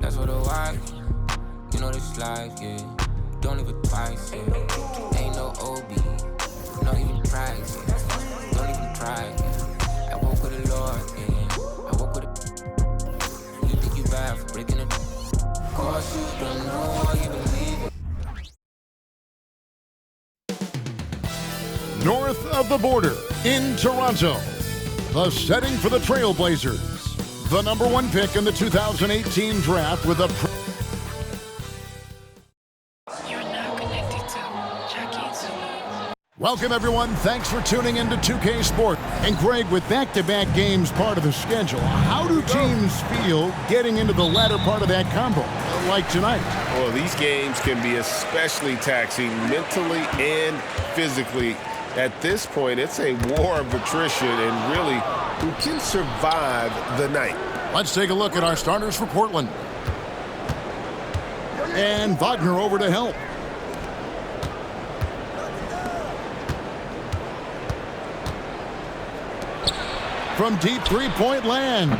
That's what a wife. You know this life, yeah. Don't even twice, yeah. Ain't no OB, not even try, yeah. Don't even try, yeah. I woke with the Lord, yeah. I woke with a. You think you bad for breaking it? Cause you don't know what you believe in. North of the border, in Toronto, the setting for the Trailblazers. The number 1 pick in the 2018 draft with a... You're now connected to Jackie Zulu. Welcome, everyone. Thanks for tuning into 2K Sport. And Greg, with back-to-back games part of the schedule, how do teams feel getting into the latter part of that combo, like tonight? Well, these games can be especially taxing mentally and physically. At this point, it's a war of attrition and really who can survive the night. Let's take a look at our starters for Portland. And Wagner over to help. From deep three-point land.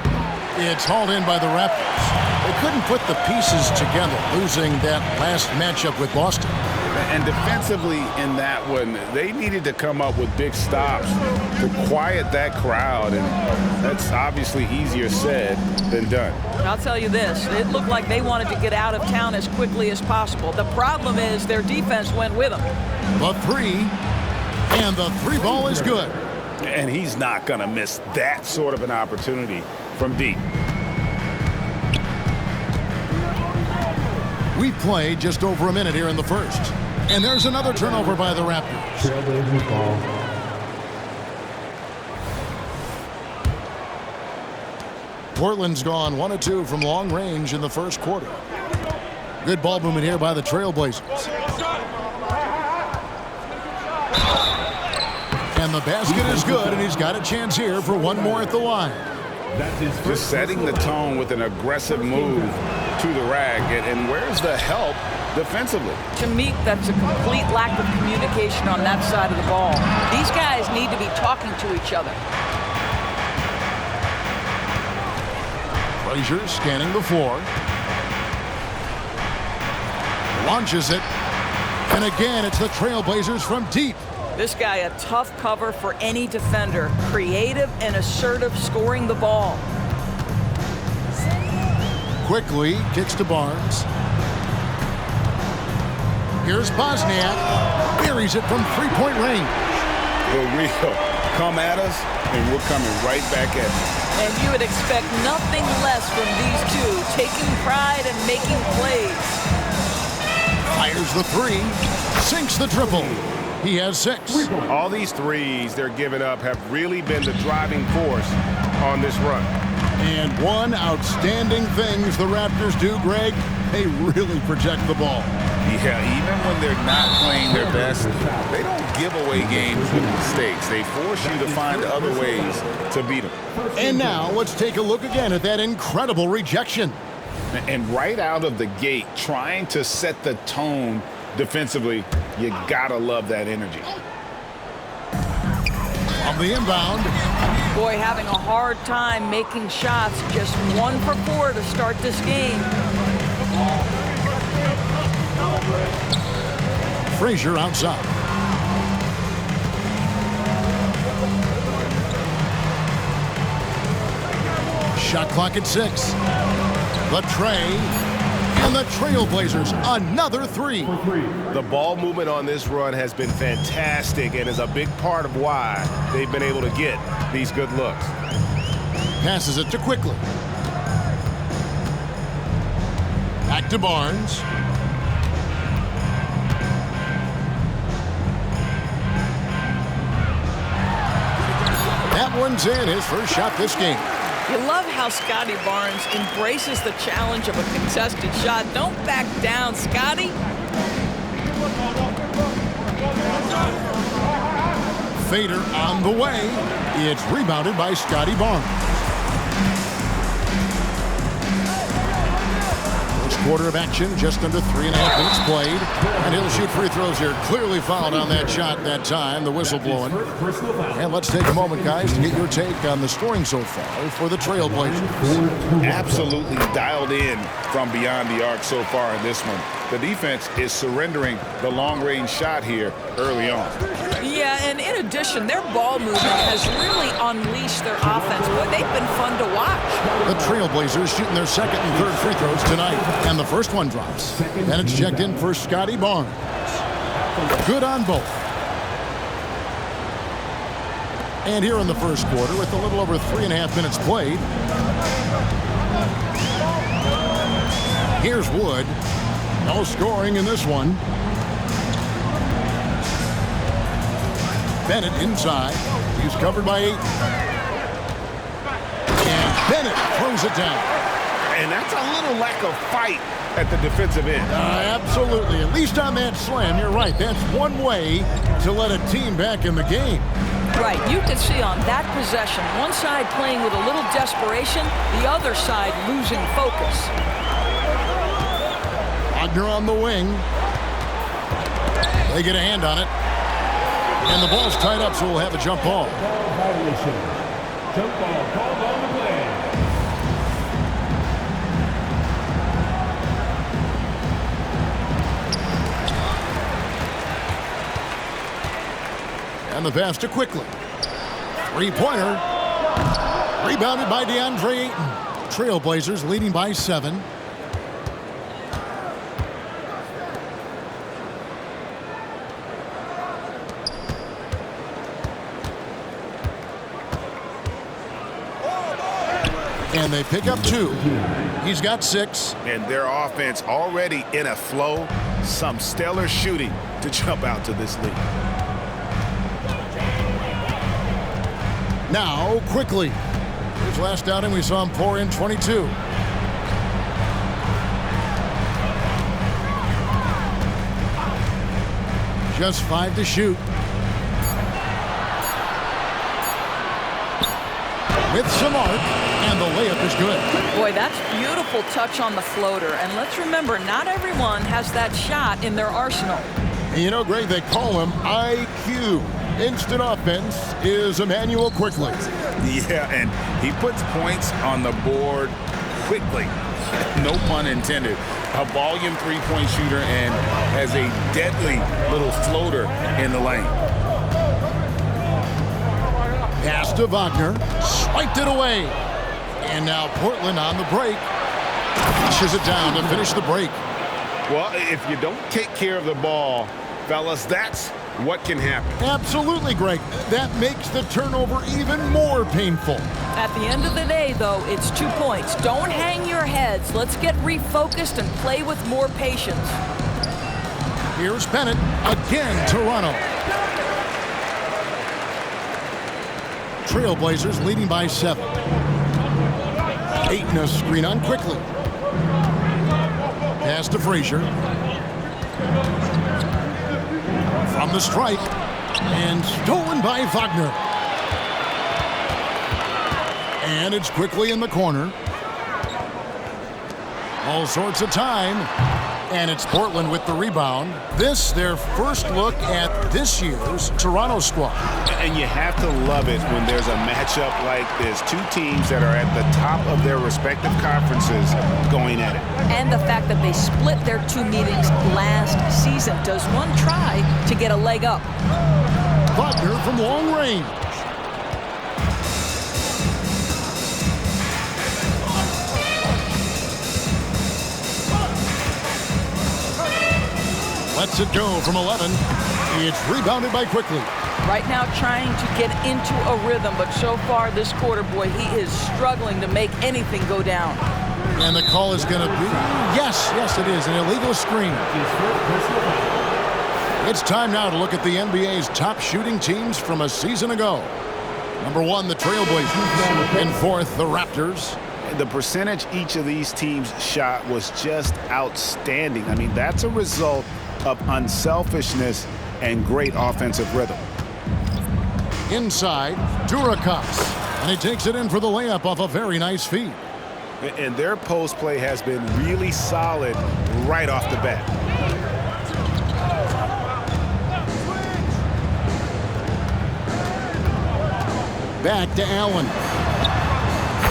It's hauled in by the Raptors. They couldn't put the pieces together, losing that last matchup with Boston. And defensively in that one, they needed to come up with big stops to quiet that crowd, and that's obviously easier said than done. I'll tell you this, it looked like they wanted to get out of town as quickly as possible. The problem is their defense went with them. The three, and the three ball is good. And he's not going to miss that sort of an opportunity from deep. We've played just over a minute here in the first. And there's another turnover by the Raptors. Trailblazers ball. Portland's gone 1 of 2 from long range in the first quarter. Good ball movement here by the Trailblazers. And the basket is good, and he's got a chance here for one more at the line. Just setting the tone with an aggressive move to the rack. And where's the help defensively? To me, that's a complete lack of communication on that side of the ball. These guys need to be talking to each other. Frazier scanning the floor. Launches it. And again, it's the Trailblazers from deep. This guy, a tough cover for any defender. Creative and assertive scoring the ball. Quickly kicks to Barnes. Here's Bosniak. Buries it from three-point range. The real come at us, and we're coming right back at you. And you would expect nothing less from these two, taking pride and making plays. Fires the three. Sinks the triple. He has 6. All these threes they're giving up have really been the driving force on this run. And one outstanding thing the Raptors do, Greg, they really protect the ball. Yeah, even when they're not playing their best, they don't give away games with mistakes. They force you to find other ways to beat them. And now let's take a look again at that incredible rejection. And right out of the gate, trying to set the tone defensively, you gotta love that energy. On the inbound. Boy, having a hard time making shots. Just 1 for 4 to start this game. Frazier outside. Shot clock at 6. The tray. And the Trailblazers, another 3. The ball movement on this run has been fantastic and is a big part of why they've been able to get these good looks. Passes it to Quickly. Back to Barnes. That one's in, his first shot this game. You love how Scotty Barnes embraces the challenge of a contested shot. Don't back down, Scotty. Fader on the way. It's rebounded by Scotty Barnes. First quarter of action, just under 3.5 minutes played. And he'll shoot free throws here. Clearly fouled on that shot that time, the whistle blowing. And let's take a moment, guys, to get your take on the scoring so far for the Trailblazers. Absolutely dialed in from beyond the arc so far in this one. The defense is surrendering the long-range shot here early on. Yeah, and in addition, their ball movement has really unleashed their offense. Boy, they've been fun to watch. The Trailblazers shooting their second and third free throws tonight, and the first one drops. And it's checked in for Scotty Barnes. Good on both. And here in the first quarter, with a little over 3.5 minutes played, here's Wood. No scoring in this one. Bennett inside. He's covered by 8. And Bennett throws it down. And that's a little lack of fight at the defensive end. Absolutely. At least on that slam, you're right. That's one way to let a team back in the game. Right, you can see on that possession, one side playing with a little desperation, the other side losing focus. Wagner on the wing. They get a hand on it. And the ball's tied up, so we'll have a jump ball. Jump ball called on the play. And the pass to Quickly. Three-pointer. Rebounded by DeAndre Ayton. Trailblazers leading by 7. And they pick up 2. He's got 6. And their offense already in a flow. Some stellar shooting to jump out to this lead. Now, Quickly. His last outing, we saw him pour in 22. Just 5 to shoot. With some arc, and the layup is good. Boy, that's beautiful touch on the floater. And let's remember, not everyone has that shot in their arsenal. You know, Greg, they call him IQ. Instant offense is Immanuel Quickly. Yeah, and he puts points on the board quickly. No pun intended. A volume three-point shooter and has a deadly little floater in the lane. Pass to Wagner. Swiped it away. And now Portland on the break. Pushes it down to finish the break. Well, if you don't take care of the ball, fellas, that's what can happen. Absolutely, Greg. That makes the turnover even more painful. At the end of the day, though, it's 2 points. Don't hang your heads. Let's get refocused and play with more patience. Here's Bennett. Again, Toronto. Trailblazers leading by 7. Ayton a screen on Quickly. Pass to Frazier. From the stripe. And stolen by Wagner. And it's Quickly in the corner. All sorts of time. And it's Portland with the rebound. This, their first look at this year's Toronto squad. And you have to love it when there's a matchup like this. 2 teams that are at the top of their respective conferences going at it. And the fact that they split their 2 meetings last season. Does one try to get a leg up? Wagner from long range. Lets it go from 11. It's rebounded by Quickly. Right now trying to get into a rhythm, but so far this quarter, boy, he is struggling to make anything go down. And the call is going to be, yes, it is, an illegal screen. It's time now to look at the NBA's top shooting teams from a season ago. Number 1, the Trailblazers. In 4th, the Raptors. The percentage each of these teams shot was just outstanding. I mean, that's a result of unselfishness and great offensive rhythm. Inside, Durakas. And he takes it in for the layup off a very nice feed. And their post play has been really solid right off the bat. Back to Allen.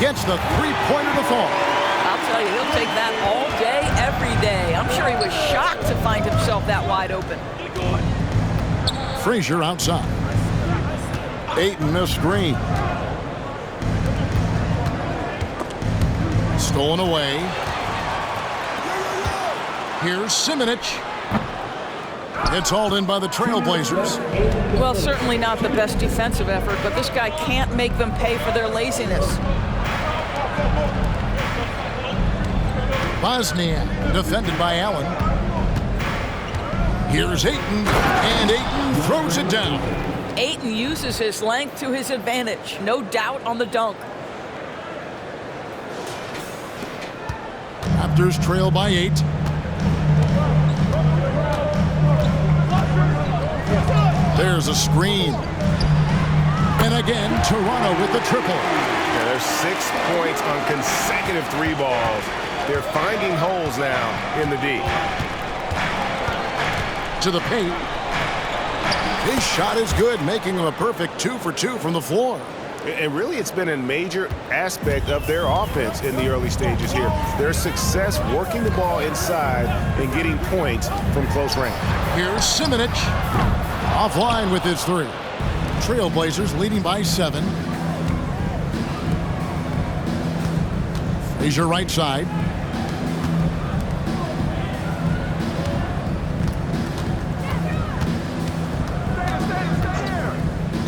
Gets the three-pointer to fall. I'll tell you, he'll take that all to find himself that wide open. Frazier outside. Ayton a screen. Stolen away. Here's Simonich. It's hauled in by the Trailblazers. Well, certainly not the best defensive effort, but this guy can't make them pay for their laziness. Bosniak defended by Allen. Here's Ayton, and Ayton throws it down. Ayton uses his length to his advantage. No doubt on the dunk. Raptors trail by 8. There's a screen. And again, Toronto with the triple. Yeah, there's 6 points on consecutive 3 balls. They're finding holes now in the D. To the paint. His shot is good, making him a perfect 2 for 2 from the floor. And really, it's been a major aspect of their offense in the early stages here. Their success working the ball inside and getting points from close range. Here's Simonich. Offline with his 3. Trailblazers leading by 7. Frazier right side.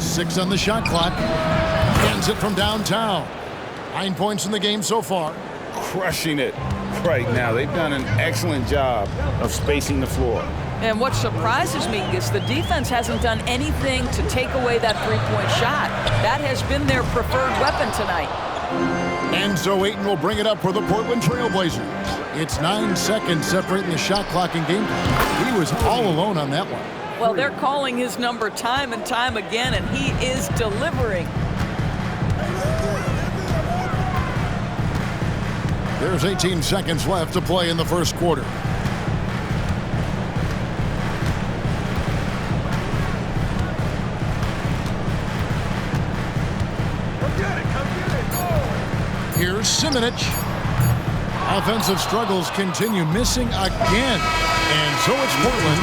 Six on the shot clock. Hands it from downtown. 9 points in the game so far. Crushing it right now. They've done an excellent job of spacing the floor. And what surprises me is the defense hasn't done anything to take away that three-point shot. That has been their preferred weapon tonight. And so Ayton will bring it up for the Portland Trailblazers. It's 9 seconds separating the shot clock and game clock. He was all alone on that one. Well, they're calling his number time and time again, and he is delivering. There's 18 seconds left to play in the first quarter. Here's Simonich. Offensive struggles continue, missing again. And so it's Portland,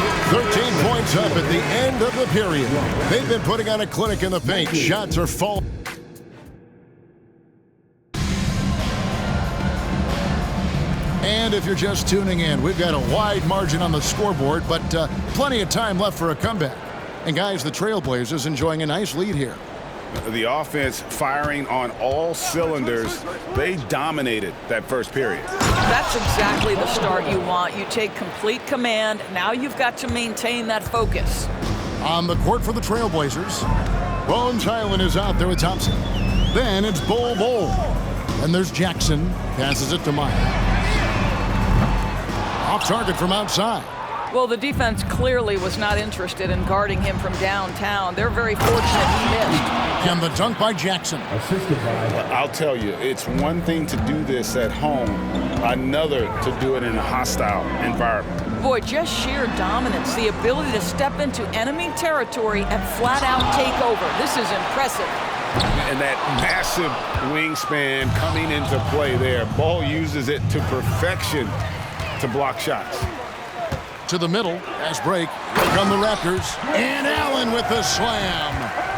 13 points up at the end of the period. They've been putting on a clinic in the paint. Shots are falling. And if you're just tuning in, we've got a wide margin on the scoreboard, but plenty of time left for a comeback. And guys, the Trailblazers enjoying a nice lead here. The offense firing on all cylinders. They dominated that first period. That's exactly the start you want. You take complete command. Now you've got to maintain that focus. On the court for the Trailblazers, Bones Hyland is out there with Thompson. Then it's Bol. And there's Jackson. Passes it to Meyer. Off target from outside. Well, the defense clearly was not interested in guarding him from downtown. They're very fortunate he missed. And the dunk by Jackson. Assisted by. I'll tell you, it's one thing to do this at home, another to do it in a hostile environment. Boy, just sheer dominance, the ability to step into enemy territory and flat out take over. This is impressive. And that massive wingspan coming into play there. Ball uses it to perfection to block shots. To the middle, pass break. Here come the Raptors. And Allen with the slam.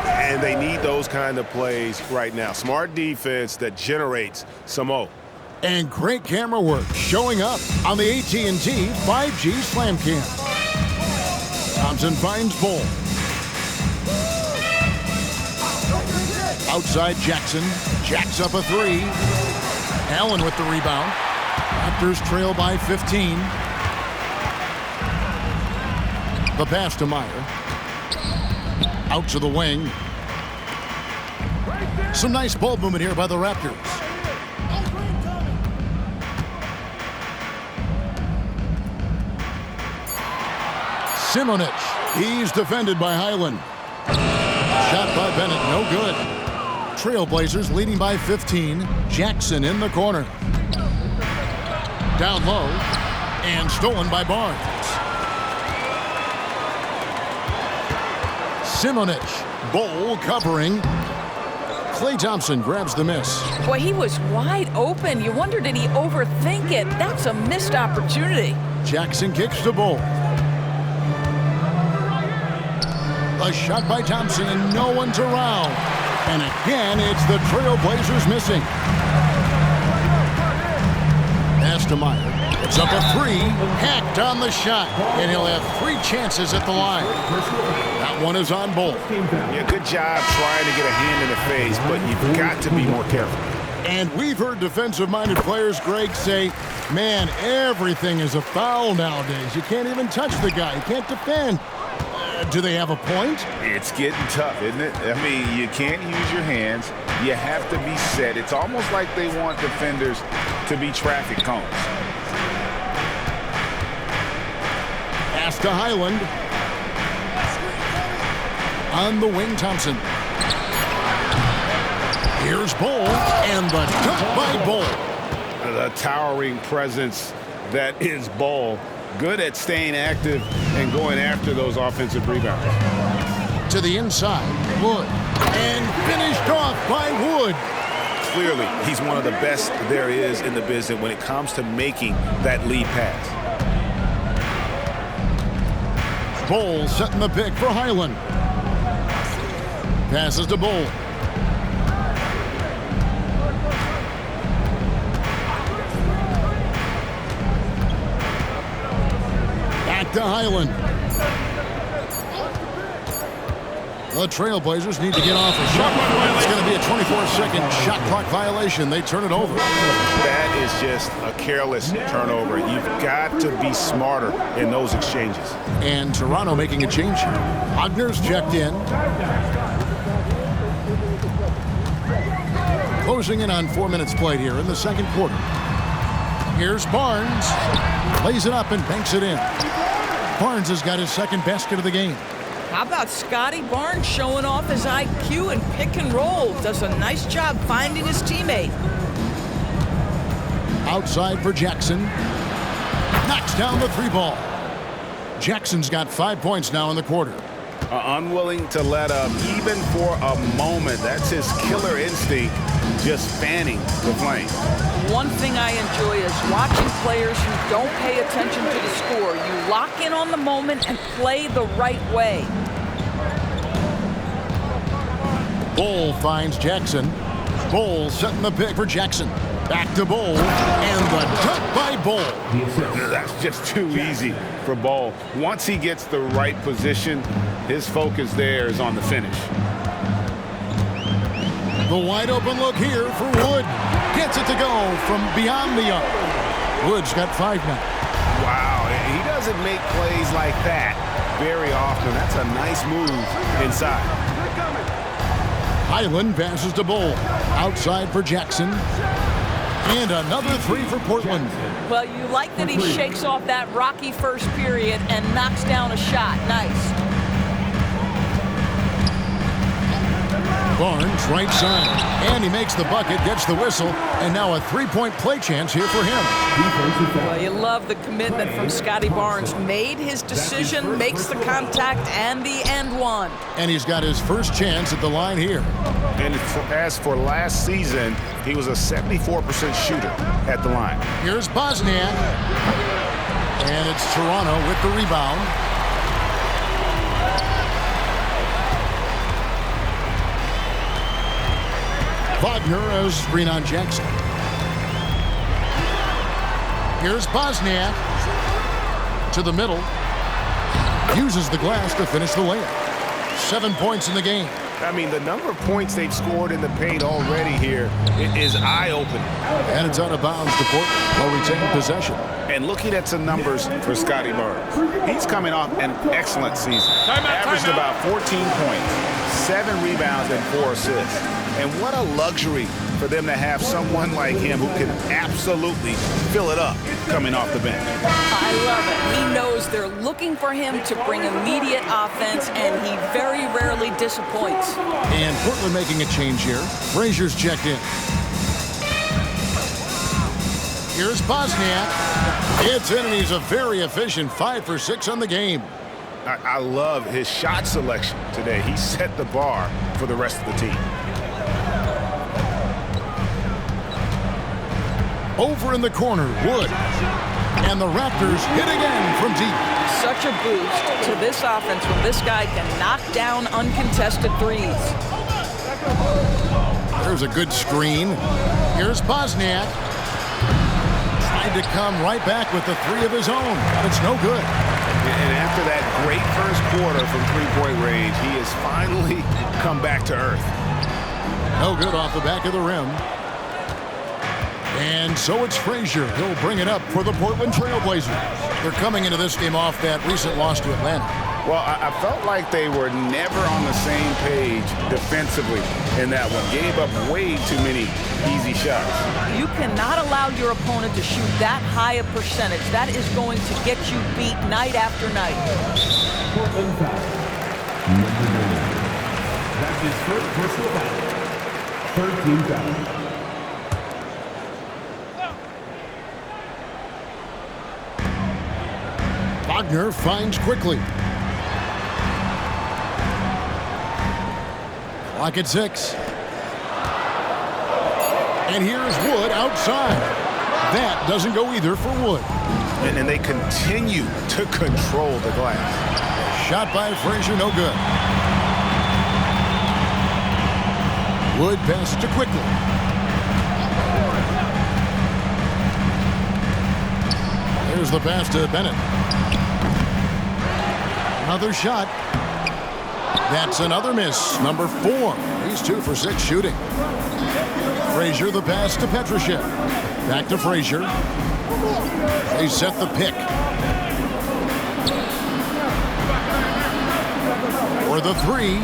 And they need those kind of plays right now. Smart defense that generates some O. And great camera work showing up on the AT&T 5G Slam Cam. Thompson finds Bol. Outside Jackson. Jacks up a 3. Allen with the rebound. Raptors trail by 15. The pass to Meyer. Out to the wing. Some nice ball movement here by the Raptors. Simonich. He's defended by Hyland. Shot by Bennett, no good. Trailblazers leading by 15. Jackson in the corner. Down low. And stolen by Barnes. Simonich. Bol covering. Klay Thompson grabs the miss. Boy, he was wide open. You wonder, did he overthink it? That's a missed opportunity. Jackson kicks to Bull. A shot by Thompson, and no one's around. And again, it's the Trailblazers missing. Meyer. It's up a three. Hacked on the shot. And he'll have 3 chances at the line. That one is on Bull. Yeah, good job trying to get a hand in the face, but you've got to be more careful. And we've heard defensive-minded players, Greg, say, man, everything is a foul nowadays. You can't even touch the guy. You can't defend. Do they have a point? It's getting tough, isn't it? I mean, you can't use your hands. You have to be set. It's almost like they want defenders to be traffic cones. Pass to Highland. On the wing, Thompson. Here's Bull, and the dunk by Bull. The towering presence that is Bull. Good at staying active and going after those offensive rebounds. To the inside, Wood. And finished off by Wood. Clearly, he's one of the best there is in the business when it comes to making that lead pass. Bull setting the pick for Highland. Passes to Bull. Back to Highland. The Trailblazers need to get off a shot. It's going to be a 24-second shot clock violation. They turn it over. That is just a careless turnover. You've got to be smarter in those exchanges. And Toronto making a change here. Ogner's checked in. Closing in on 4 minutes played here in the second quarter. Here's Barnes. Lays it up and banks it in. Barnes has got his second basket of the game. How about Scotty Barnes showing off his IQ and pick and roll? Does a nice job finding his teammate. Outside for Jackson. Knocks down the 3 ball. Jackson's got 5 points now in the quarter. Unwilling to let up even for a moment. That's his killer instinct, just fanning the flame. One thing I enjoy is watching players who don't pay attention to the score. You lock in on the moment and play the right way. Bull finds Jackson. Bull setting the pick for Jackson. Back to Bull, and the dunk by Bull. That's just too easy for Bull. Once he gets the right position, his focus there is on the finish. The wide open look here for Wood. Gets it to go from beyond the arc. Wood's got 5 now. Wow, he doesn't make plays like that very often. That's a nice move inside. Highland passes to Bull. Outside for Jackson. And another 3 for Portland. Well, you like that he shakes off that rocky first period and knocks down a shot. Nice. Barnes, right side. And he makes the bucket, gets the whistle, and now a 3-point play chance here for him. Well, you love the commitment from Scotty Barnes. Made his decision, makes the contact, and the end one. And he's got his first chance at the line here. And as for last season, he was a 74% shooter at the line. Here's Bosniak. And it's Toronto with the rebound. Wagner as screen on Jackson. Here's Bosniak to the middle. Uses the glass to finish the layup. 7 points in the game. I mean, the number of points they've scored in the paint already here is eye-opening. And it's out of bounds to Portland while retaining possession. And looking at some numbers for Scotty Barnes, he's coming off an excellent season. Averaged about 14 points, 7 rebounds, and 4 assists. And what a luxury for them to have someone like him who can absolutely fill it up coming off the bench. I love it. He knows they're looking for him to bring immediate offense, and he very rarely disappoints. And Portland making a change here. Frazier's checked in. Here's Bosniak. It's in, and he's a very efficient 5 for 6 on the game. I love his shot selection today. He set the bar for the rest of the team. Over in the corner, Wood. And the Raptors hit again from deep. Such a boost to this offense when this guy can knock down uncontested threes. There's a good screen. Here's Bosniak. Tried to come right back with the three of his own, but it's no good. And after that great first quarter from three-point range, he has finally come back to earth. No good off the back of the rim. And so it's Frazier. He'll bring it up for the Portland Trail Blazers. They're coming into this game off that recent loss to Atlanta. Well, I felt like they were never on the same page defensively in that one. Gave up way too many easy shots. You cannot allow your opponent to shoot that high a percentage. That is going to get you beat night after night. Portland foul. Number 9. That's his first personal foul. Third team foul. Wagner finds quickly. Clock at 6. And here's Wood outside. That doesn't go either for Wood. And they continue to control the glass. Shot by Frazier, no good. Wood passes to quickly. There's the pass to Bennett. Another shot. That's another miss. Number 4. He's 2 for 6 shooting. Frazier, the pass to Petrushev. Back to Frazier. They set the pick. For the 3.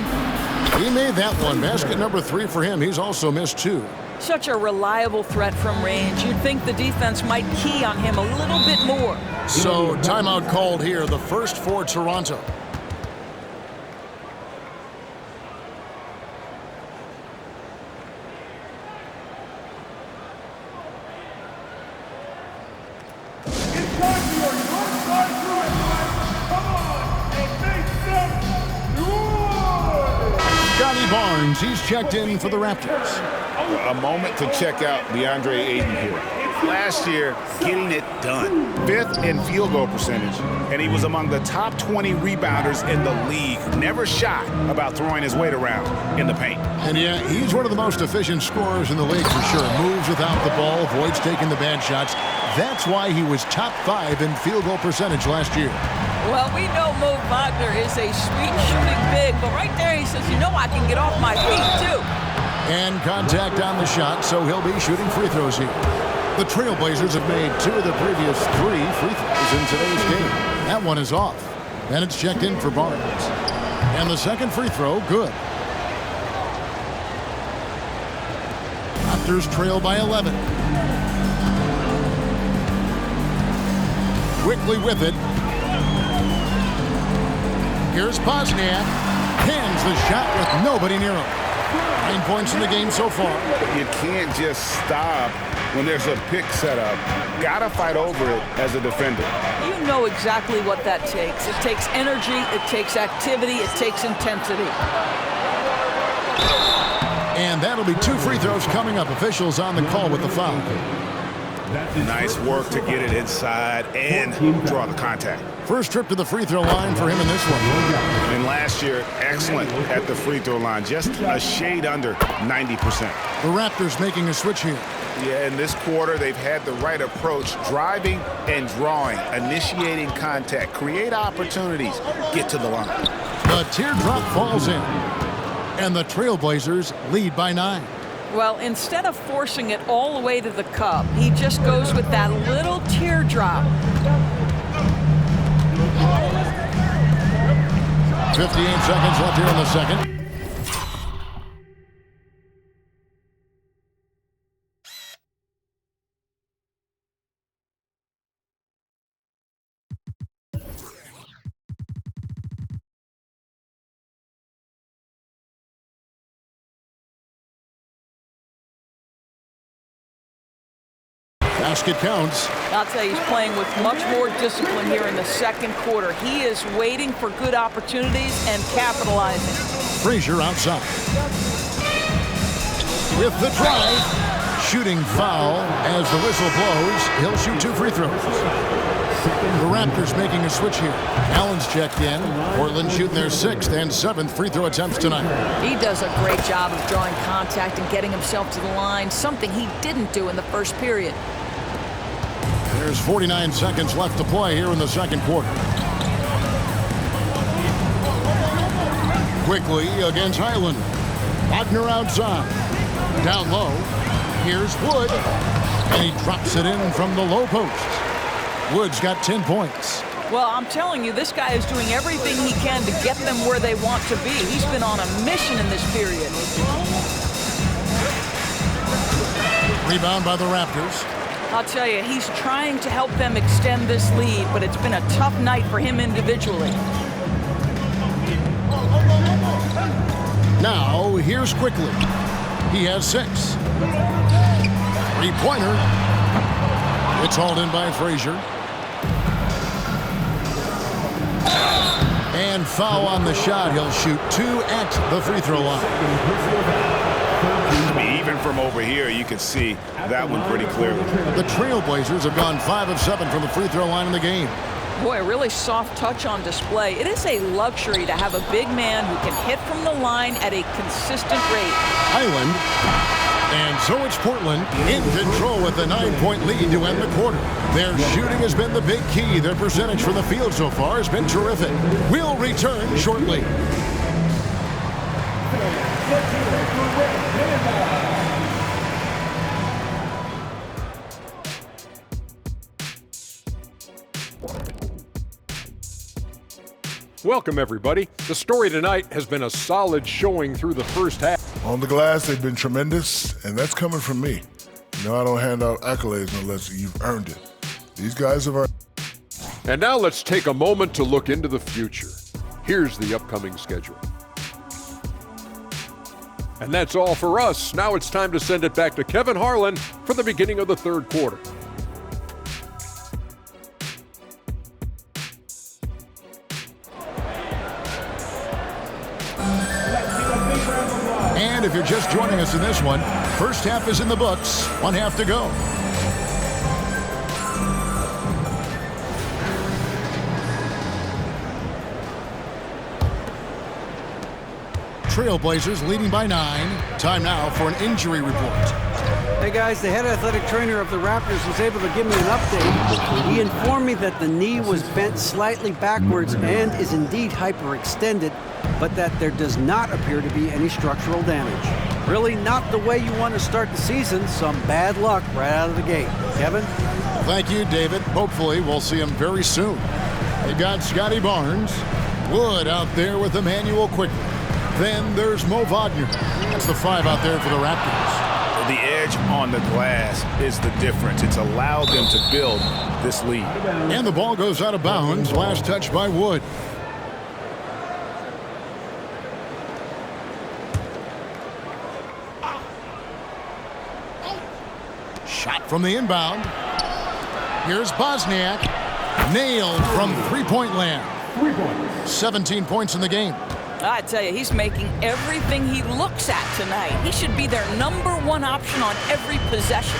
He made that one. Basket number 3 for him. He's also missed 2. Such a reliable threat from range. You'd think the defense might key on him a little bit more. So timeout called here, the first for Toronto. Scotty Barnes, he's checked in for the Raptors. A moment to check out DeAndre Ayton here. Last year, getting it done. 5th in field goal percentage, and he was among the top 20 rebounders in the league. Never shy about throwing his weight around in the paint. And yeah, he's one of the most efficient scorers in the league for sure. Moves without the ball, avoids taking the bad shots. That's why he was top 5 in field goal percentage last year. Well, we know Mo Wagner is a sweet shooting big, but right there he says, you know, I can get off my feet too. And contact on the shot, so he'll be shooting free throws here. The Trailblazers have made 2 of the previous 3 free throws in today's game. That one is off. And it's checked in for Barnes. And the second free throw, good. Raptors trail by 11. Quickly with it. Here's Bosniak. Hands the shot with nobody near him. 9 points in the game so far. You can't just stop when there's a pick set up. Gotta fight over it as a defender. You know exactly what that takes. It takes energy, it takes activity, it takes intensity. And that'll be 2 free throws coming up. Officials on the call with the foul. Nice work to get it inside and draw the contact. First trip to the free throw line for him in this one. And last year, excellent at the free throw line, just a shade under 90%. The Raptors making a switch here. Yeah, in this quarter, they've had the right approach, driving and drawing, initiating contact, create opportunities, get to the line. The teardrop falls in, and the Trailblazers lead by 9. Well, instead of forcing it all the way to the cup, he just goes with that little teardrop. 58 seconds left here in the second. Basket counts. I'll tell you, he's playing with much more discipline here in the second quarter. He is waiting for good opportunities and capitalizing. Frazier outside. With the drive. Shooting foul as the whistle blows. He'll shoot 2 free throws. The Raptors making a switch here. Allen's checked in. Portland shooting their 6th and 7th free throw attempts tonight. He does a great job of drawing contact and getting himself to the line, something he didn't do in the first period. There's 49 seconds left to play here in the second quarter. Quickly against Highland. Wagner outside. Down low. Here's Wood. And he drops it in from the low post. Wood's got 10 points. Well, I'm telling you, this guy is doing everything he can to get them where they want to be. He's been on a mission in this period. Rebound by the Raptors. I'll tell you, he's trying to help them extend this lead, but it's been a tough night for him individually. Now, here's Quickly. He has 6. Three-pointer. It's hauled in by Frazier. And foul on the shot. He'll shoot 2 at the free throw line. I mean, even from over here, you can see that one pretty clearly. The Trailblazers have gone 5 of 7 from the free throw line in the game. Boy, a really soft touch on display. It is a luxury to have a big man who can hit from the line at a consistent rate. Highland. And so it's Portland in control with a 9-point lead to end the quarter. Their shooting has been the big key. Their percentage from the field so far has been terrific. We'll return shortly. Welcome, everybody. The story tonight has been a solid showing through the first half. On the glass, they've been tremendous, and that's coming from me. You know, I don't hand out accolades unless you've earned it. These guys have earned it. And now let's take a moment to look into the future. Here's the upcoming schedule. And that's all for us. Now it's time to send it back to Kevin Harlan for the beginning of the third quarter. And if you're just joining us in this one, first half is in the books. 1 half to go. Trailblazers leading by 9. Time now for an injury report. Hey guys, the head athletic trainer of the Raptors was able to give me an update. He informed me that the knee was bent slightly backwards and is indeed hyperextended, but that there does not appear to be any structural damage. Really not the way you want to start the season. Some bad luck right out of the gate. Kevin? Thank you, David. Hopefully we'll see him very soon. They got Scotty Barnes. Wood out there with Emmanuel Quickly. Then there's Mo Wagner. That's the 5 out there for the Raptors. The edge on the glass is the difference. It's allowed them to build this lead. And the ball goes out of bounds. Last touch by Wood. Shot from the inbound. Here's Bosniak. Nailed from three-point land. 17 points in the game. I tell you, he's making everything he looks at tonight. He should be their #1 option on every possession.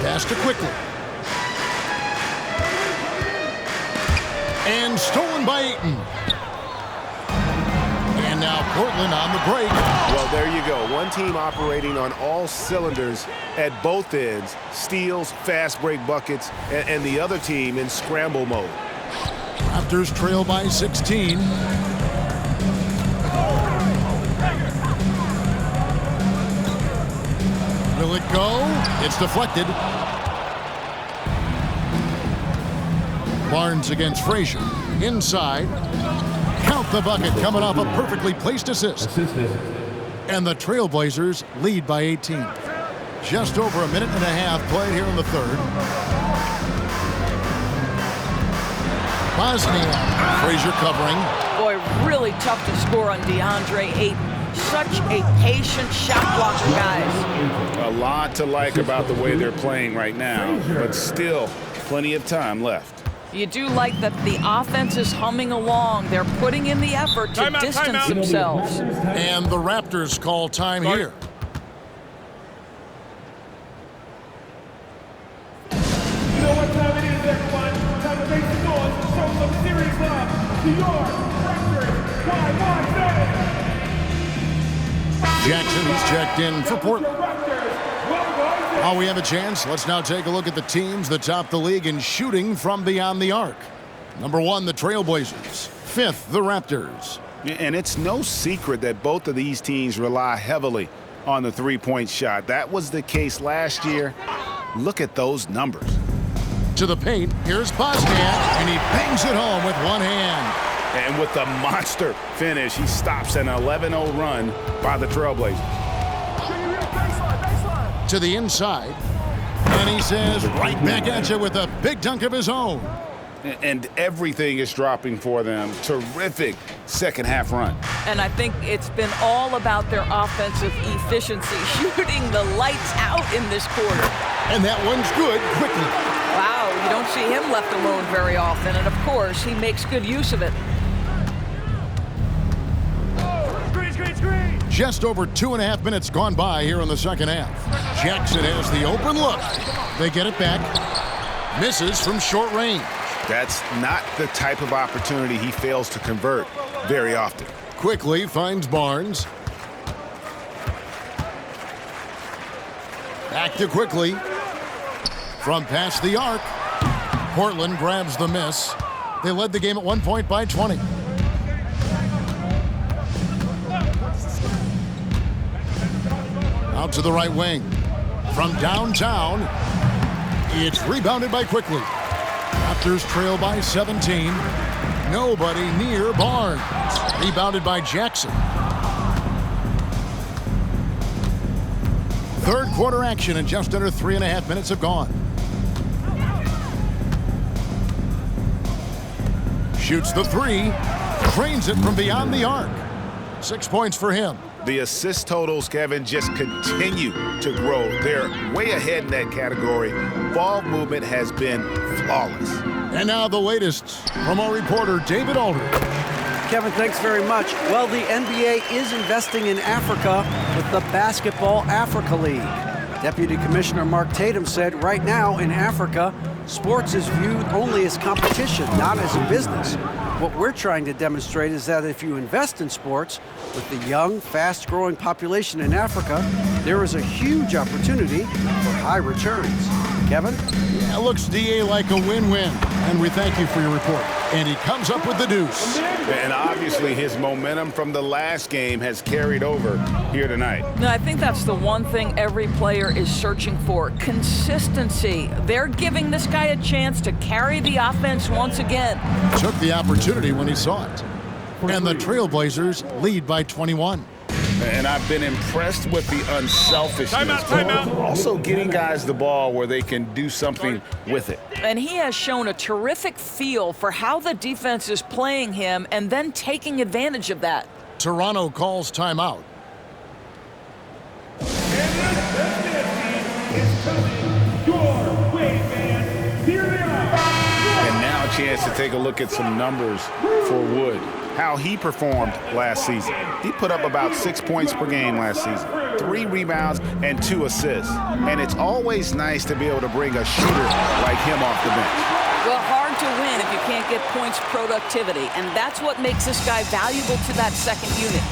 Pass to Quickly. And stolen by Ayton. And now Portland on the break. Well, there you go. One team operating on all cylinders at both ends. Steals, fast break buckets, and the other team in scramble mode. Raptors trail by 16. Will it go? It's deflected. Barnes against Frazier. Inside. Count the bucket coming off a perfectly placed assist. And the Trailblazers lead by 18. Just over a minute and a half played here in the third. Bosniak. Frazier covering. Boy, really tough to score on DeAndre Ayton. Such a patient shot blocker, guys. A lot to like about the way they're playing right now, but still plenty of time left. You do like that the offense is humming along. They're putting in the effort to distance themselves. And the Raptors call time here. series left. New York Raptors by 1 game. Jackson, he's checked in for Portland. While we have a chance, let's now take a look at the teams that top the league in shooting from beyond the arc. Number 1, the Trailblazers. 5th, the Raptors. And it's no secret that both of these teams rely heavily on the three-point shot. That was the case last year. Look at those numbers. To the paint, here's Bosniak, and he bangs it home with one hand. And with the monster finish, he stops an 11-0 run by the Trailblazers. To the inside, and he says right back at you with a big dunk of his own. And everything is dropping for them. Terrific second-half run. And I think it's been all about their offensive efficiency, shooting the lights out in this quarter. And that one's good quickly. Wow, you don't see him left alone very often, and of course, he makes good use of it. Just over 2.5 minutes gone by here in the second half. Jackson has the open look. They get it back. Misses from short range. That's not the type of opportunity he fails to convert very often. Quickly finds Barnes. Back to Quickly. From past the arc. Portland grabs the miss. They led the game at 1 point by 20. Out to the right wing. From downtown, it's rebounded by Quickly. Raptors trail by 17. Nobody near Barnes. Rebounded by Jackson. Third quarter action and just under 3.5 minutes have gone. Shoots the three. Drains it from beyond the arc. 6 points for him. The assist totals, Kevin, just continue to grow. They're way ahead in that category. Ball movement has been flawless. And now the latest from our reporter, David Aldridge. Kevin, thanks very much. Well, the NBA is investing in Africa with the Basketball Africa League. Deputy Commissioner Mark Tatum said right now in Africa, sports is viewed only as competition, not as a business. What we're trying to demonstrate is that if you invest in sports, with the young, fast-growing population in Africa, there is a huge opportunity for high returns. Kevin? Yeah, looks, DA, like a win-win. And we thank you for your report. And he comes up with the deuce. And obviously his momentum from the last game has carried over here tonight. No, I think that's the one thing every player is searching for, consistency. They're giving this guy a chance to carry the offense once again. Took the opportunity when he saw it. And the Trailblazers lead by 21. And I've been impressed with the unselfishness. Timeout. Also getting guys the ball where they can do something with it. And he has shown a terrific feel for how the defense is playing him and then taking advantage of that. Toronto calls timeout. And now a chance to take a look at some numbers for Wood. How he performed last season. He put up about 6 points per game last season, 3 rebounds and 2 assists. And it's always nice to be able to bring a shooter like him off the bench. Well, hard to win if you can't get points productivity, and that's what makes this guy valuable to that second unit.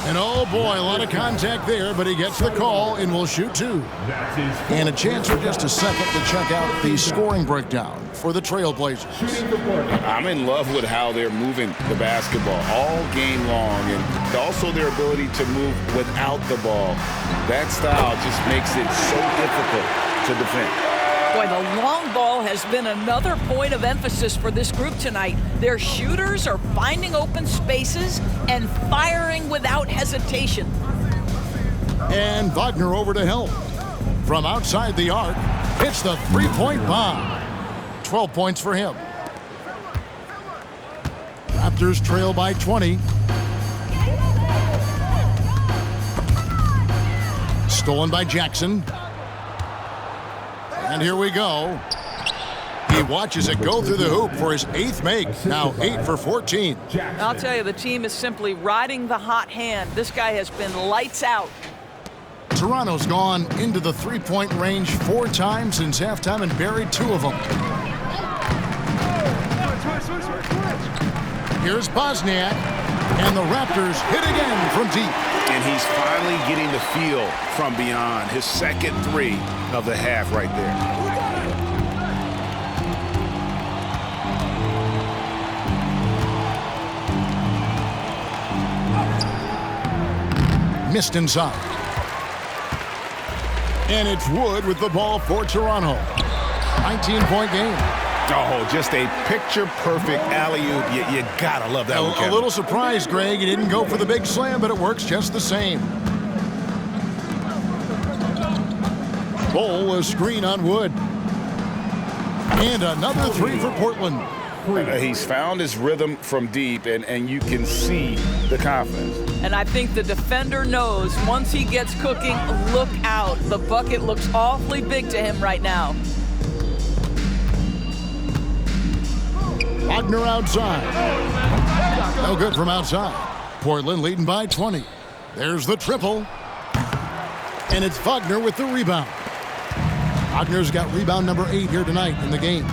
And oh boy, a lot of contact there, but he gets the call and will shoot 2. And a chance for just a second to check out the scoring breakdown for the Trailblazers. I'm in love with how they're moving the basketball all game long, and also their ability to move without the ball. That style just makes it so difficult to defend. Boy, the long ball has been another point of emphasis for this group tonight. Their shooters are finding open spaces and firing without hesitation. And Wagner over to help. From outside the arc, hits the three-point bomb. 12 points for him. Raptors trail by 20. Stolen by Jackson. And here we go. He watches it go through the hoop for his 8th make. Now 8 for 14. I'll tell you, the team is simply riding the hot hand. This guy has been lights out. Toronto's gone into the three-point range 4 times since halftime and buried 2 of them. Here's Bosniak, and the Raptors hit again from deep. And he's finally getting the feel from beyond. His second 3 of the half right there. Missed inside. And it's Wood with the ball for Toronto. 19-point game. Oh, just a picture-perfect alley-oop. You gotta love that one, Kevin. A little surprised, Greg. He didn't go for the big slam, but it works just the same. Bol, a screen on Wood. And another 3 for Portland. He's found his rhythm from deep, and you can see the confidence. And I think the defender knows once he gets cooking, look out. The bucket looks awfully big to him right now. Wagner outside. No good from outside. Portland leading by 20. There's the triple. And it's Wagner with the rebound. Wagner's got rebound number 8 here tonight in the game.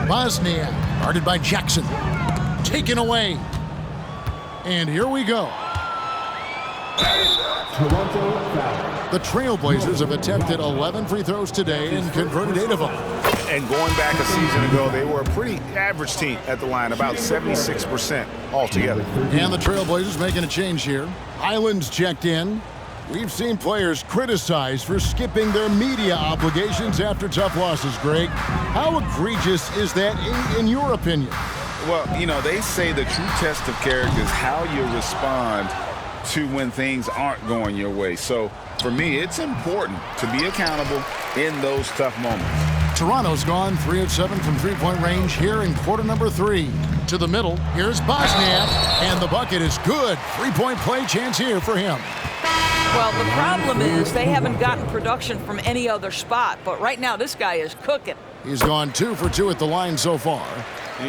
Bosniak, guarded by Jackson. Taken away. And here we go. The Trailblazers have attempted 11 free throws today and converted 8 of them. And going back a season ago, they were a pretty average team at the line, about 76% altogether. And the Trailblazers making a change here. Highland's checked in. We've seen players criticized for skipping their media obligations after tough losses, Greg. How egregious is that in your opinion? Well, you know, they say the true test of character is how you respond to when things aren't going your way. So, for me, it's important to be accountable in those tough moments. Toronto's gone 3 of 7 from three-point range here in quarter number 3. To the middle, here's Bosniak, and the bucket is good. 3-point play chance here for him. Well, the problem is they haven't gotten production from any other spot, but right now this guy is cooking. He's gone 2 for 2 at the line so far.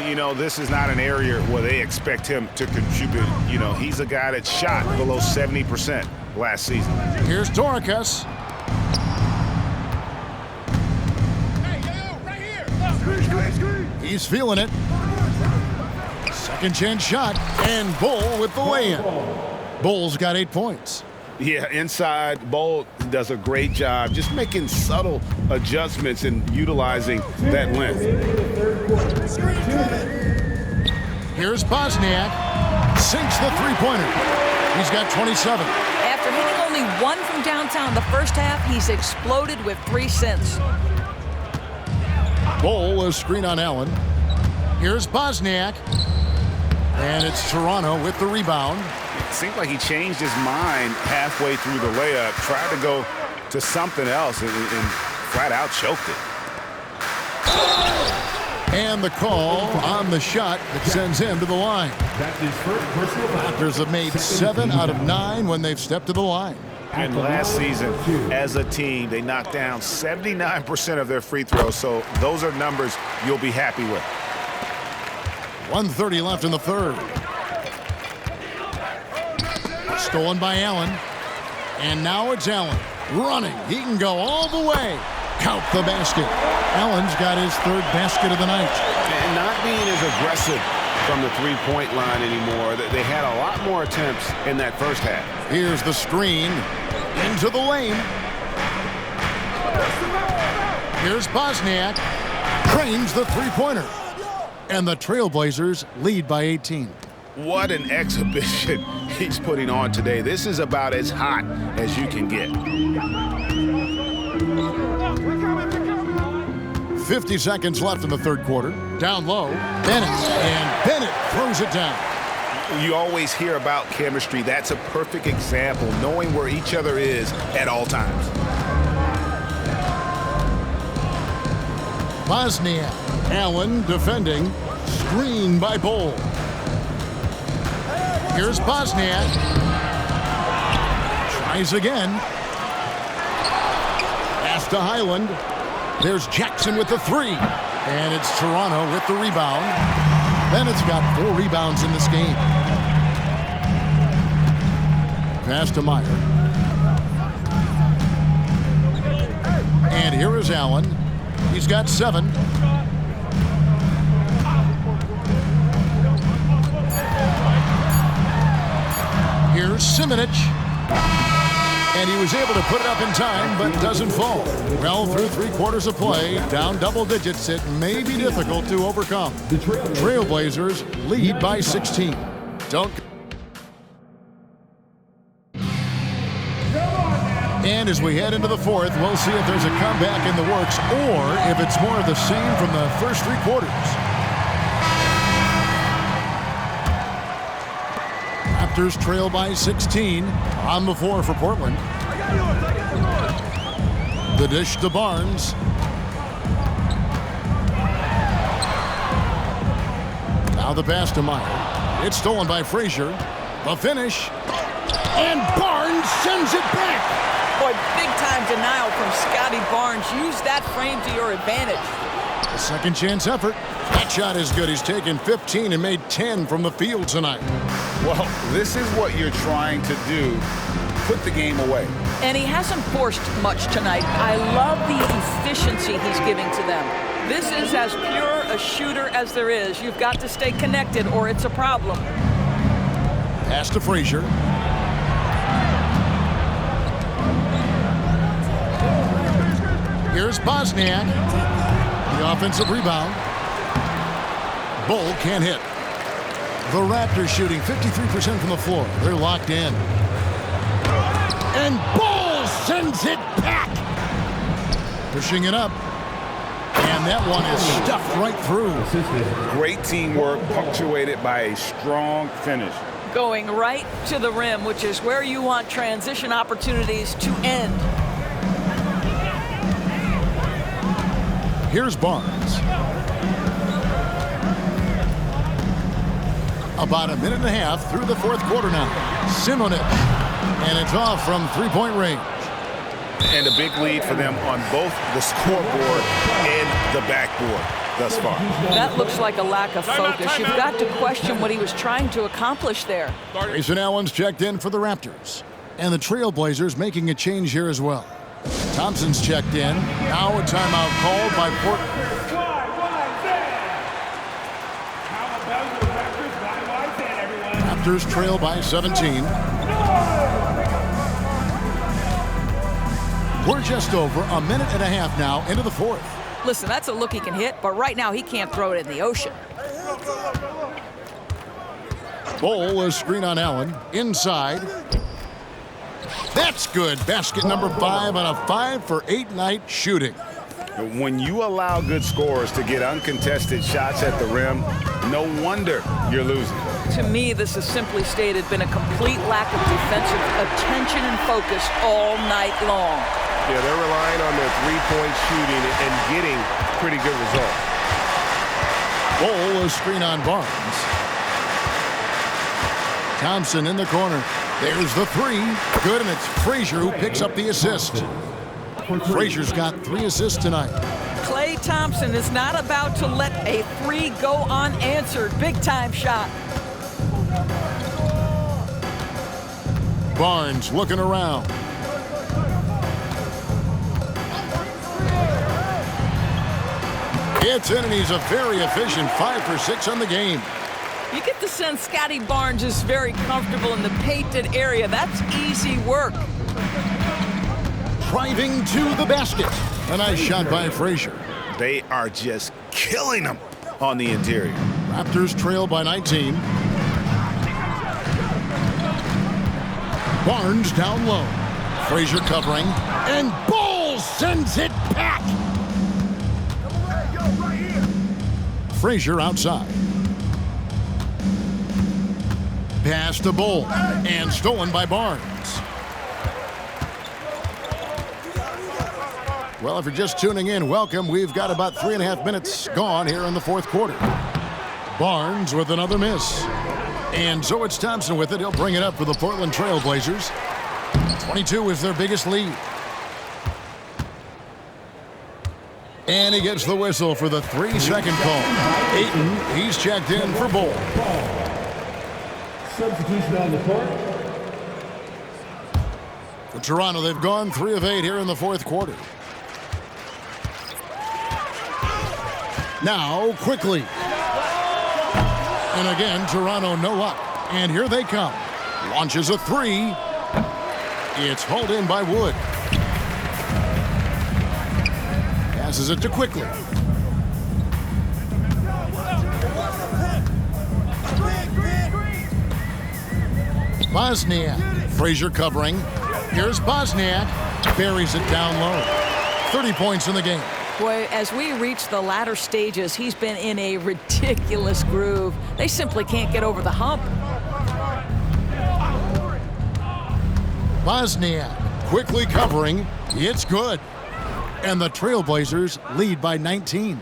You know, this is not an area where they expect him to contribute. You know, he's a guy that shot below 70% last season. Here's Torres. He's feeling it. Second chance shot, and Bol with the lay-in. Bol's got 8 points. Yeah, inside, Bol does a great job just making subtle adjustments and utilizing that length. Here's Bosniak. Sinks the three-pointer. He's got 27. After hitting only 1 from downtown the first half, he's exploded with 3 since. Bol, a screen on Allen. Here's Bosniak. And it's Toronto with the rebound. It seemed like he changed his mind halfway through the layup, tried to go to something else, and flat out choked it. And the call on the shot that sends him to the line. Raptors have made 7 out of 9 when they've stepped to the line. And last season, as a team, they knocked down 79% of their free throws, so those are numbers you'll be happy with. 1:30 left in the third. Stolen by Allen. And now it's Allen running. He can go all the way. Count the basket. Allen's got his 3rd basket of the night. And not being as aggressive from the three-point line anymore. They had a lot more attempts in that first half. Here's the screen into the lane. Here's Bosniak. Trains the three-pointer. And the Trailblazers lead by 18. What an exhibition he's putting on today. This is about as hot as you can get. 50 seconds left in the third quarter. Down low, Bennett. And Bennett throws it down. You always hear about chemistry. That's a perfect example, knowing where each other is at all times. Bosniak. Allen defending. Screen by Bol. Here's Bosniak. Tries again. Pass to Highland. There's Jackson with the 3. And it's Toronto with the rebound. Bennett's got 4 rebounds in this game. pass to Meyer. And here is Allen. He's got 7. Here's Simonich. And he was able to put it up in time, but doesn't fall. Well, through 3 quarters of play, down double digits, it may be difficult to overcome. Trailblazers lead by 16. And as we head into the 4th, we'll see if there's a comeback in the works or if it's more of the same from the first 3 quarters. Raptors trail by 16 on the floor for Portland. The dish to Barnes. Now the pass to Meyer. It's stolen by Frazier. The finish. And Barnes sends it back. Boy, big-time denial from Scotty Barnes. Use that frame to your advantage. A second chance effort. That shot is good. He's taken 15 and made 10 from the field tonight. Well, this is what you're trying to do. Put the game away. And he hasn't forced much tonight. I love the efficiency he's giving to them. This is as pure a shooter as there is. You've got to stay connected or it's a problem. Pass to Frazier. Here's Bosniak. The offensive rebound. Bull can't hit. The Raptors shooting 53% from the floor. They're locked in. And Bull sends it back. Pushing it up. And that one is stuffed right through. Great teamwork punctuated by a strong finish. Going right to the rim, which is where you want transition opportunities to end. Here's Barnes. About a minute and a half through the 4th quarter now. Simonich. And it's off from 3-point range. And a big lead for them on both the scoreboard and the backboard thus far. That looks like a lack of focus. You've got to question what he was trying to accomplish there. Grayson Allen's checked in for the Raptors. And the Trailblazers making a change here as well. Thompson's checked in. Now a timeout called by Portland. Raptors trail by 17. We're just over a minute and a half now into the 4th. Listen, that's a look he can hit, but right now he can't throw it in the ocean. Bull is screen on Allen. Inside. That's good. Basket number 5 on a 5-for-8 night shooting. When you allow good scorers to get uncontested shots at the rim, no wonder you're losing. To me, this has simply stated been a complete lack of defensive attention and focus all night long. Yeah, they're relying on their 3-point shooting and getting pretty good results. Bull is screen on Barnes. Thompson in the corner. There's the 3. Good, and it's Frazier who picks up the assist. Frazier's got 3 assists tonight. Klay Thompson is not about to let a 3 go unanswered. Big-time shot. Barnes looking around. It's in, and he's a very efficient 5 for 6 on the game. You get the sense Scotty Barnes is very comfortable in the painted area. That's easy work. Driving to the basket. A nice shot by Frazier. They are just killing them on the interior. Raptors trail by 19. Barnes down low. Frazier covering. And Bull sends it back. Frazier outside. Pass to Bull. And stolen by Barnes. Well, if you're just tuning in, welcome. We've got about 3.5 minutes gone here in the 4th quarter. Barnes with another miss. And so it's Thompson with it. He'll bring it up for the Portland Trail Blazers. 22 is their biggest lead. And he gets the whistle for the 3-second call. Ayton, he's checked in for Bull. Substitution on the court. For Toronto, they've gone 3 of 8 here in the fourth quarter. Now, quickly. And again, Toronto no up. And here they come. Launches a 3. It's hauled in by Wood. Passes it to Quickly. Bosniak. Frazier covering. Here's Bosniak. Buries it down low. 30 points in the game. Boy, as we reach the latter stages, he's been in a ridiculous groove. They simply can't get over the hump. Bosniak quickly covering. It's good. And the Trailblazers lead by 19.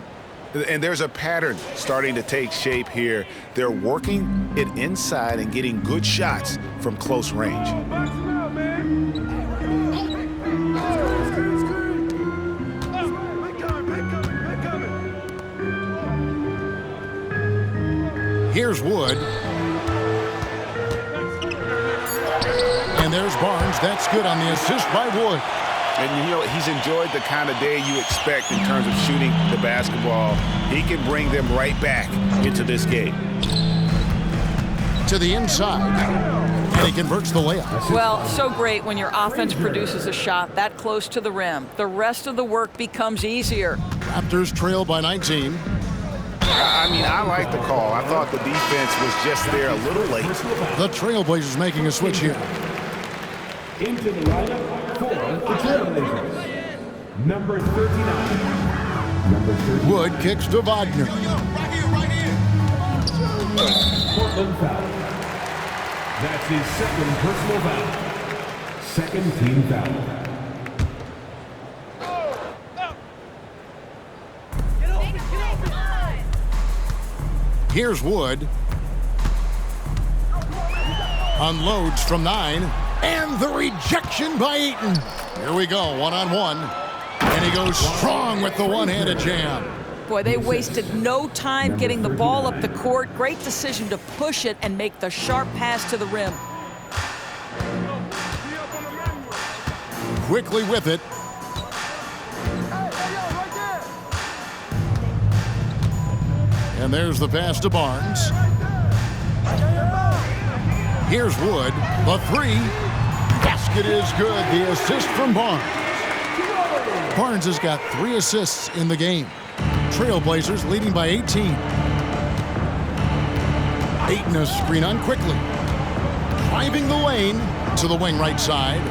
And there's a pattern starting to take shape here. They're working it inside and getting good shots from close range. Here's Wood. And there's Barnes. That's good on the assist by Wood. And, you know, he's enjoyed the kind of day you expect in terms of shooting the basketball. He can bring them right back into this game. To the inside. And he converts the layup. Well, so great when your offense produces a shot that close to the rim. The rest of the work becomes easier. Raptors trail by 19. I mean, I like the call. I thought the defense was just there a little late. The Trailblazers making a switch here. Into the lineup for the Trailblazers. Number 39. Number 30. Wood kicks to Wagner. Portland foul. That's his second personal foul. Second team foul. Here's Wood. Unloads from 9. And the rejection by Ayton. Here we go, one-on-one. And he goes strong with the one-handed jam. Boy, they wasted no time getting the ball up the court. Great decision to push it and make the sharp pass to the rim. Quickly with it. And there's the pass to Barnes. Here's Wood. The 3. Basket is good. The assist from Barnes. Barnes has got 3 assists in the game. Trailblazers leading by 18. Ayton a screen on Quickly. Driving the lane to the wing right side.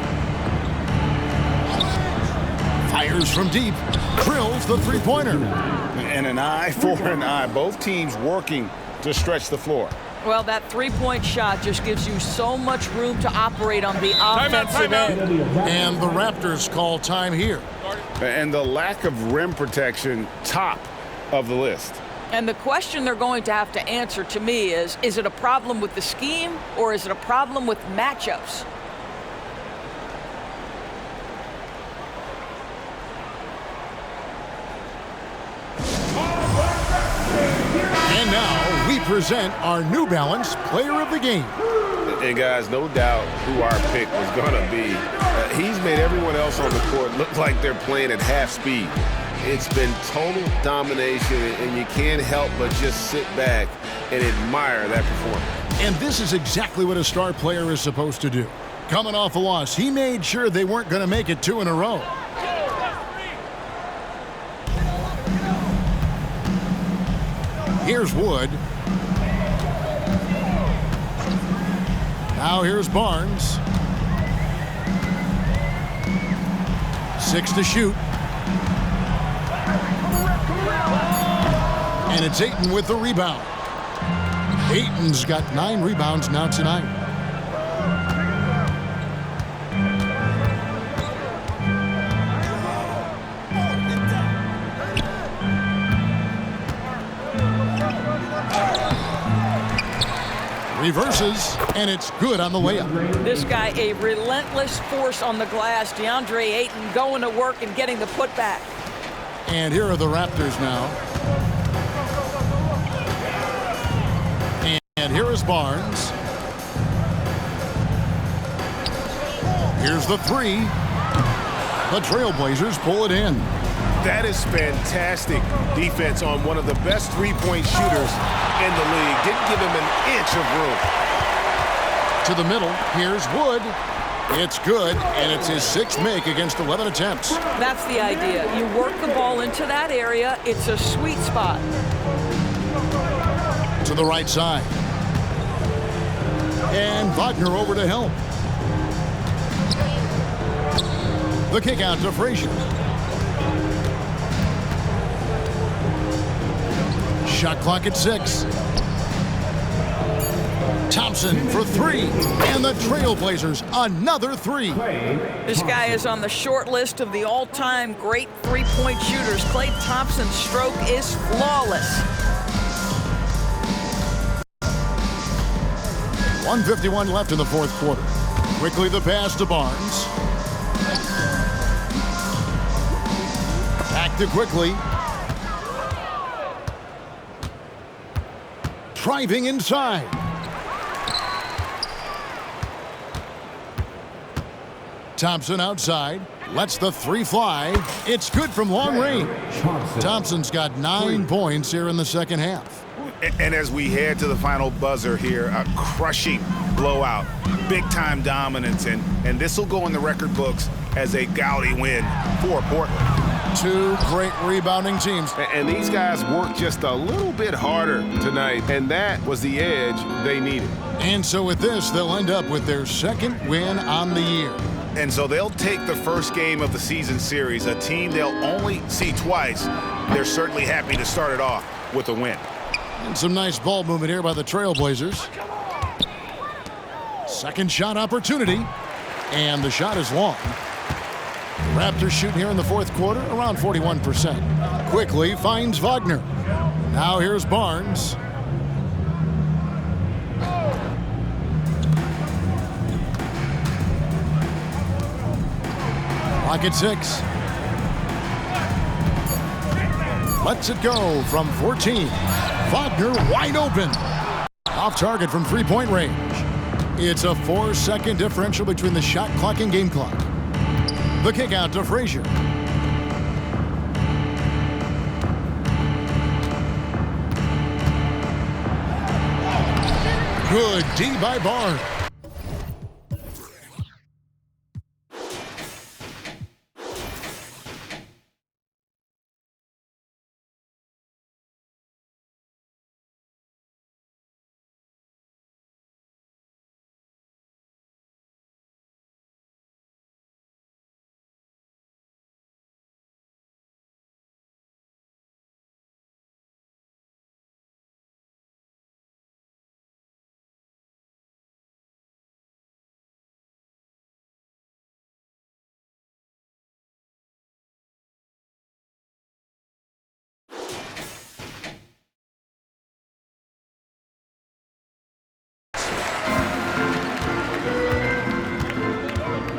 Fires from deep. Drills the three-pointer. And an eye for an eye. Both teams working to stretch the floor. Well, that three-point shot just gives you so much room to operate on the offensive end. And the Raptors call time here. And the lack of rim protection, top of the list. And the question they're going to have to answer to me is it a problem with the scheme or is it a problem with matchups? And now we present our New Balance Player of the Game. And guys, no doubt who our pick was going to be. He's made everyone else on the court look like they're playing at half speed. It's been total domination, and you can't help but just sit back and admire that performance. And this is exactly what a star player is supposed to do. Coming off a loss, he made sure they weren't going to make it 2 in a row. Here's Wood. Now here's Barnes. 6 to shoot. And it's Ayton with the rebound. Ayton's got 9 rebounds now tonight. Reverses, and it's good on the layup. This guy, a relentless force on the glass. DeAndre Ayton going to work and getting the putback. And here are the Raptors now. And here is Barnes. Here's the three. The Trailblazers pull it in. That is fantastic defense on one of the best three-point shooters in the league. Didn't give him an inch of room. To the middle, here's Wood. It's good, and it's his sixth make against 11 attempts. That's the idea. You work the ball into that area. It's a sweet spot. To the right side. And Wagner over to help. The kick out to Frazier. Shot clock at 6. Thompson for three. And the Trailblazers, another three. This guy is on the short list of the all-time great three-point shooters. Klay Thompson's stroke is flawless. 1:51 left in the fourth quarter. Quickly the pass to Barnes. Back to Quickly. Driving inside. Thompson outside. Lets the three fly. It's good from long range. Thompson's got 9 points here in the second half. And as we head to the final buzzer here, a crushing blowout, big-time dominance, and this will go in the record books as a gaudy win for Portland. Two great rebounding teams. And these guys worked just a little bit harder tonight, and that was the edge they needed. And so with this, they'll end up with their second win on the year. And so they'll take the first game of the season series, a team they'll only see twice. They're certainly happy to start it off with a win. And some nice ball movement here by the Trailblazers. Second shot opportunity. And the shot is long. The Raptors shooting here in the fourth quarter around 41%. Quickly finds Wagner. Now here's Barnes. Clock at 6. Lets it go from 14. Wagner wide open. Off target from three-point range. It's a 4-second differential between the shot clock and game clock. The kick out to Frazier. Good D by Barnes.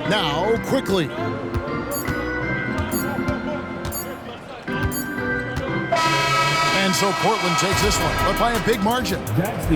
Now, Quickly. And so Portland takes this one, but by a big margin.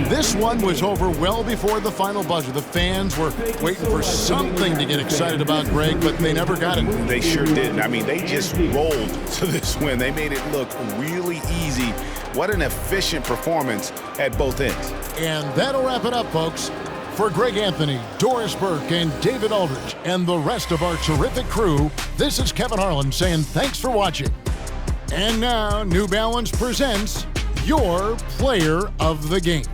This one was over well before the final buzzer. The fans were waiting for something to get excited about, Greg, but they never got it. They sure didn't. I mean, they just rolled to this win. They made it look really easy. What an efficient performance at both ends. And that'll wrap it up, folks. For Greg Anthony, Doris Burke, and David Aldridge, and the rest of our terrific crew, this is Kevin Harlan saying thanks for watching. And now, New Balance presents your Player of the Game.